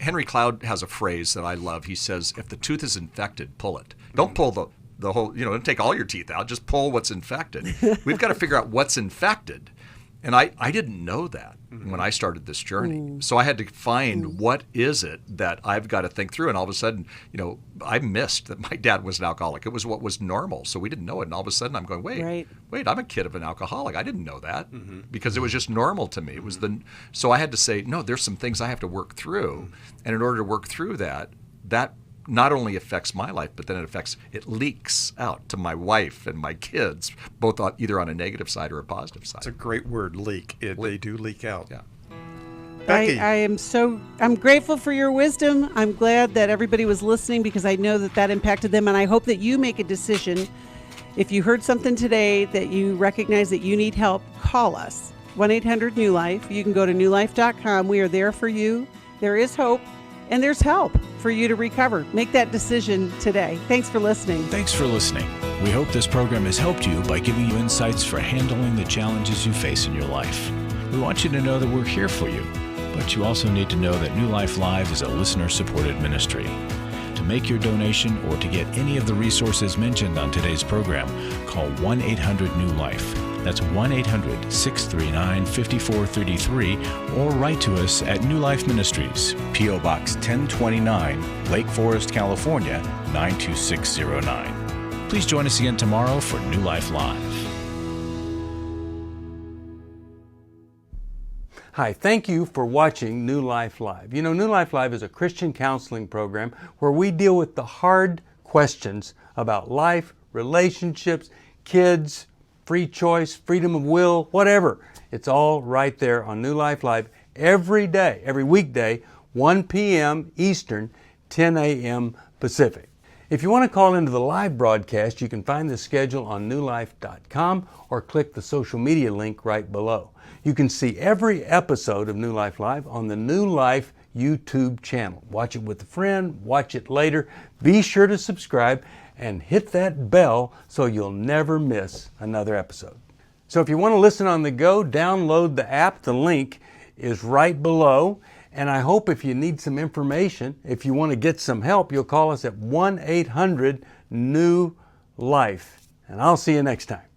S3: Henry Cloud has a phrase that I love. He says, if the tooth is infected, pull it. Don't pull the whole, don't take all your teeth out. Just pull what's infected. We've got to figure out what's infected. And I didn't know that when I started this journey. So I had to find what is it that I've got to think through. And all of a sudden, I missed that my dad was an alcoholic. It was what was normal. So we didn't know it. And all of a sudden I'm going, wait, I'm a kid of an alcoholic. I didn't know that because it was just normal to me. It was so I had to say, no, there's some things I have to work through. And in order to work through that not only affects my life, but then it leaks out to my wife and my kids, both either on a negative side or a positive side.
S4: It's a great word, leak. They do leak out.
S3: Yeah.
S4: Becky.
S2: I'm grateful for your wisdom. I'm glad that everybody was listening, because I know that impacted them. And I hope that you make a decision. If you heard something today that you recognize that you need help, call us. 1-800-NEW-LIFE. You can go to newlife.com. We are there for you. There is hope. and there's help for you to recover. Make that decision today. Thanks for listening.
S1: Thanks for listening. We hope this program has helped you by giving you insights for handling the challenges you face in your life. We want you to know that we're here for you, but you also need to know that New Life Live is a listener-supported ministry. To make your donation or to get any of the resources mentioned on today's program, call 1-800-NEW-LIFE. That's 1-800-639-5433, or write to us at New Life Ministries, P.O. Box 1029, Lake Forest, California, 92609. Please join us again tomorrow for New Life Live.
S9: Hi, thank you for watching New Life Live. You know, New Life Live is a Christian counseling program where we deal with the hard questions about life, relationships, kids, free choice, freedom of will, whatever. It's all right there on New Life Live every day, every weekday, 1 p.m. Eastern, 10 a.m. Pacific. If you want to call into the live broadcast, you can find the schedule on newlife.com or click the social media link right below. You can see every episode of New Life Live on the New Life YouTube channel. Watch it with a friend, watch it later. Be sure to subscribe and hit that bell so you'll never miss another episode. So if you want to listen on the go, download the app. The link is right below. And I hope if you need some information, if you want to get some help, you'll call us at 1-800-NEW-LIFE. And I'll see you next time.